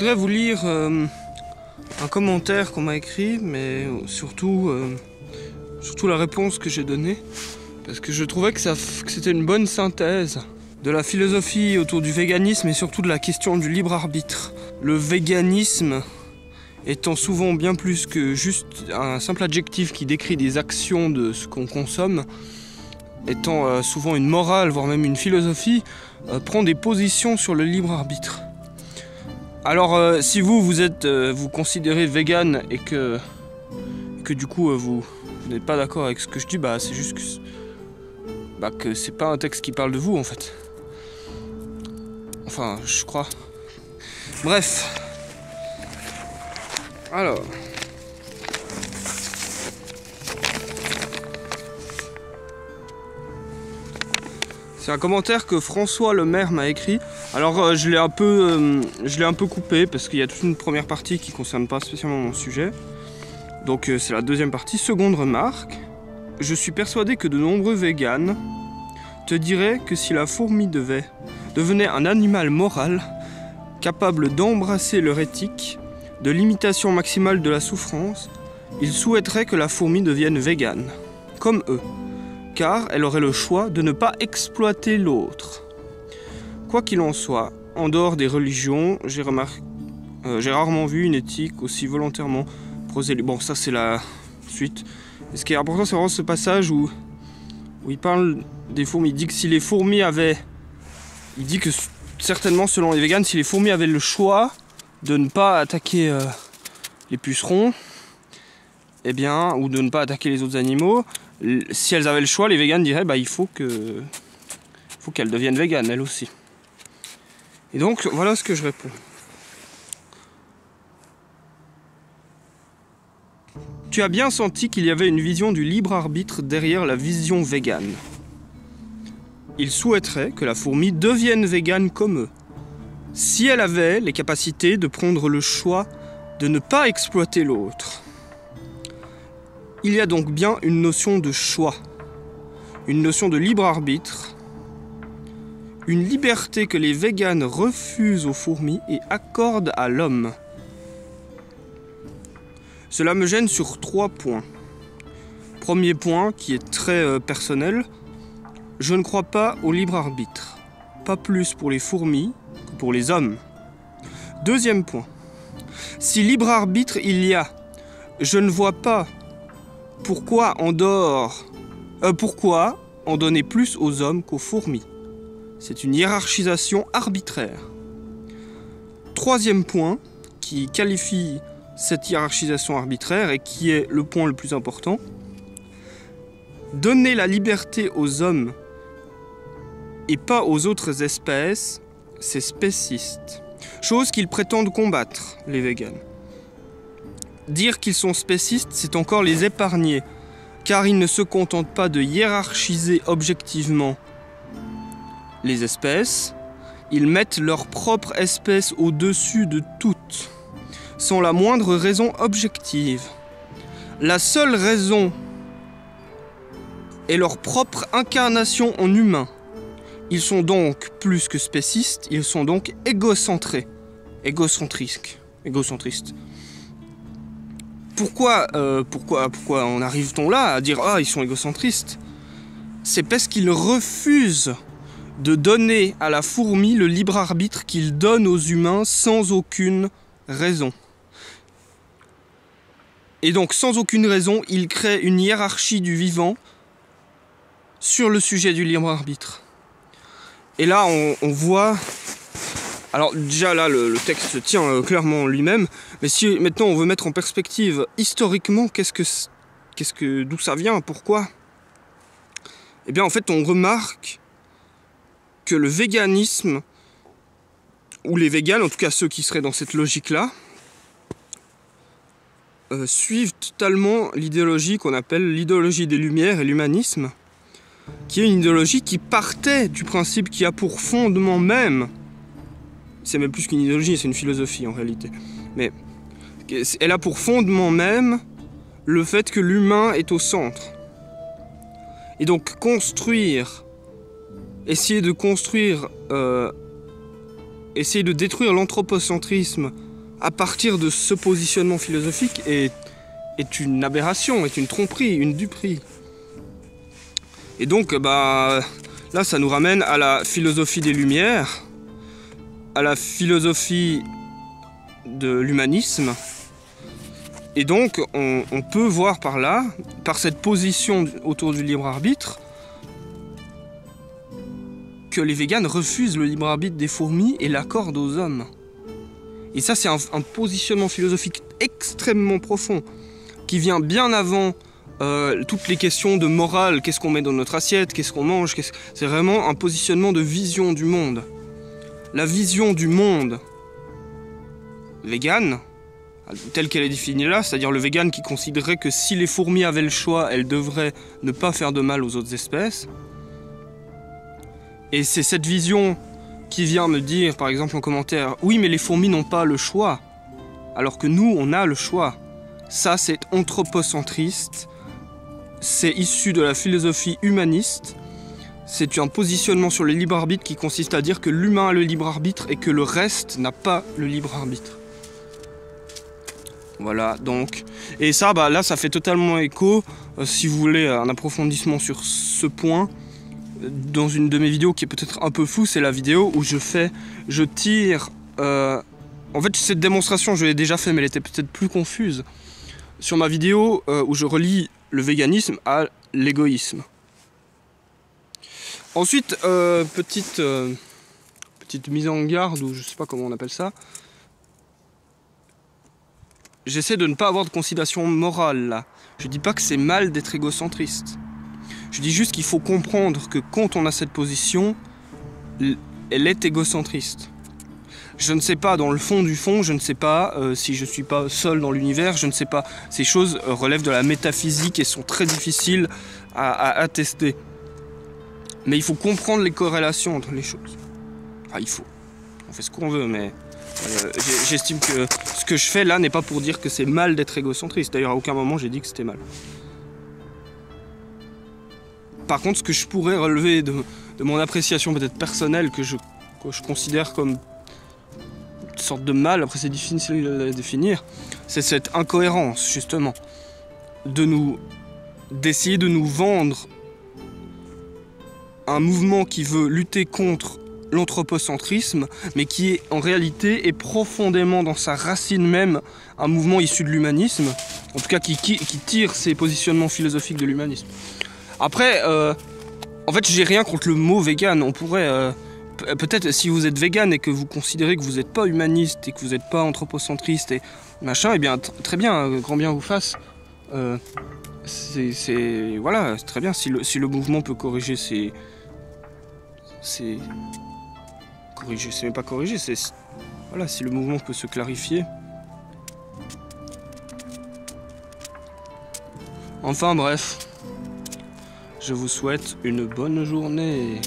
voudrais vous lire un commentaire qu'on m'a écrit, mais surtout la réponse que j'ai donnée, parce que je trouvais que c'était une bonne synthèse de la philosophie autour du véganisme et surtout de la question du libre arbitre. Le véganisme étant souvent bien plus que juste un simple adjectif qui décrit des actions de ce qu'on consomme, étant souvent une morale, voire même une philosophie, prend des positions sur le libre arbitre. Alors si vous considérez vegan et que du coup vous n'êtes pas d'accord avec ce que je dis, bah c'est juste que c'est pas un texte qui parle de vous en fait. Enfin, je crois. Bref. Alors. C'est un commentaire que François Le Maire m'a écrit. Alors je l'ai un peu coupé parce qu'il y a toute une première partie qui ne concerne pas spécialement mon sujet. Donc c'est la deuxième partie. Seconde remarque. Je suis persuadé que de nombreux véganes te diraient que si la fourmi devenait un animal moral, capable d'embrasser leur éthique, de l'imitation maximale de la souffrance, ils souhaiteraient que la fourmi devienne végane, comme eux, car elle aurait le choix de ne pas exploiter l'autre. Quoi qu'il en soit, en dehors des religions, j'ai rarement vu une éthique aussi volontairement prosélyte. Bon, ça c'est la suite. Et ce qui est important, c'est vraiment ce passage où il parle des fourmis. Il dit que si les fourmis avaient... Il dit que certainement, selon les véganes, si les fourmis avaient le choix de ne pas attaquer les pucerons, eh bien, ou de ne pas attaquer les autres animaux, si elles avaient le choix, les véganes diraient bah il faut qu'elles deviennent véganes, elles aussi. Et donc, voilà ce que je réponds. Tu as bien senti qu'il y avait une vision du libre arbitre derrière la vision végane. Ils souhaiteraient que la fourmi devienne végane comme eux, si elle avait les capacités de prendre le choix de ne pas exploiter l'autre. Il y a donc bien une notion de choix, une notion de libre arbitre, une liberté que les véganes refusent aux fourmis et accordent à l'homme. Cela me gêne sur 3 points. Premier point, qui est très personnel, je ne crois pas au libre arbitre, pas plus pour les fourmis que pour les hommes. Deuxième point, si libre arbitre il y a, je ne vois pas pourquoi en donner plus aux hommes qu'aux fourmis. C'est une hiérarchisation arbitraire. Troisième point, qui qualifie cette hiérarchisation arbitraire et qui est le point le plus important, donner la liberté aux hommes et pas aux autres espèces, c'est spéciste. Chose qu'ils prétendent combattre, les véganes. Dire qu'ils sont spécistes, c'est encore les épargner, car ils ne se contentent pas de hiérarchiser objectivement les espèces, ils mettent leur propre espèce au-dessus de toutes, sans la moindre raison objective. La seule raison est leur propre incarnation en humain. Ils sont donc plus que spécistes, ils sont donc égocentristes. Pourquoi en arrive-t-on là à dire « Ah, ils sont égocentristes » C'est parce qu'ils refusent de donner à la fourmi le libre arbitre qu'ils donnent aux humains sans aucune raison. Et donc, sans aucune raison, ils créent une hiérarchie du vivant sur le sujet du libre arbitre. Et là, on voit... Alors déjà là, le texte se tient clairement en lui-même, mais si maintenant on veut mettre en perspective historiquement, d'où ça vient, pourquoi? Eh bien en fait, on remarque que le véganisme, ou les véganes, en tout cas ceux qui seraient dans cette logique-là, suivent totalement l'idéologie qu'on appelle l'idéologie des Lumières et l'humanisme, qui est une idéologie qui partait du principe qui a pour fondement même, c'est même plus qu'une idéologie, c'est une philosophie en réalité, mais elle a pour fondement même le fait que l'humain est au centre. Et donc essayer de détruire l'anthropocentrisme à partir de ce positionnement philosophique est une aberration, est une tromperie, une duperie. Et donc, bah, là, ça nous ramène à la philosophie des Lumières, à la philosophie de l'humanisme. Et donc, on peut voir par là, par cette position autour du libre arbitre, que les véganes refusent le libre arbitre des fourmis et l'accordent aux hommes. Et ça, c'est un positionnement philosophique extrêmement profond, qui vient bien avant toutes les questions de morale, qu'est-ce qu'on met dans notre assiette, qu'est-ce qu'on mange, c'est vraiment un positionnement de vision du monde. La vision du monde végane, telle qu'elle est définie là, c'est-à-dire le vegan qui considérait que si les fourmis avaient le choix, elles devraient ne pas faire de mal aux autres espèces. Et c'est cette vision qui vient me dire, par exemple en commentaire, oui mais les fourmis n'ont pas le choix, alors que nous on a le choix. Ça c'est anthropocentriste, c'est issu de la philosophie humaniste, c'est un positionnement sur le libre arbitre qui consiste à dire que l'humain a le libre arbitre et que le reste n'a pas le libre arbitre. Voilà, donc, et ça, bah, là, ça fait totalement écho, si vous voulez un approfondissement sur ce point, dans une de mes vidéos qui est peut-être un peu floue, c'est la vidéo où je tire, en fait, cette démonstration, je l'ai déjà fait, mais elle était peut-être plus confuse, sur ma vidéo où je relie le véganisme à l'égoïsme. Ensuite, petite mise en garde, ou je sais pas comment on appelle ça, j'essaie de ne pas avoir de considération morale là. Je dis pas que c'est mal d'être égocentriste. Je dis juste qu'il faut comprendre que quand on a cette position, elle est égocentriste. Je ne sais pas, dans le fond du fond, je ne sais pas si je suis pas seul dans l'univers, je ne sais pas. Ces choses relèvent de la métaphysique et sont très difficiles à attester. Mais il faut comprendre les corrélations entre les choses. Enfin, il faut. On fait ce qu'on veut, mais j'estime que ce que je fais là n'est pas pour dire que c'est mal d'être égocentriste. D'ailleurs, à aucun moment j'ai dit que c'était mal. Par contre, ce que je pourrais relever de mon appréciation peut-être personnelle, que je considère comme une sorte de mal, après c'est difficile de la définir, c'est cette incohérence, justement, d'essayer de nous vendre un mouvement qui veut lutter contre l'anthropocentrisme, mais qui est en réalité est profondément dans sa racine même un mouvement issu de l'humanisme, en tout cas qui tire ses positionnements philosophiques de l'humanisme. Après, en fait, j'ai rien contre le mot vegan. On pourrait, peut-être, si vous êtes vegan et que vous considérez que vous n'êtes pas humaniste et que vous n'êtes pas anthropocentriste et machin, eh bien, très bien, grand bien vous fasse. Voilà, c'est très bien. Si le mouvement peut corriger corriger, c'est même pas corriger, c'est... Voilà, si le mouvement peut se clarifier. Enfin bref, je vous souhaite une bonne journée.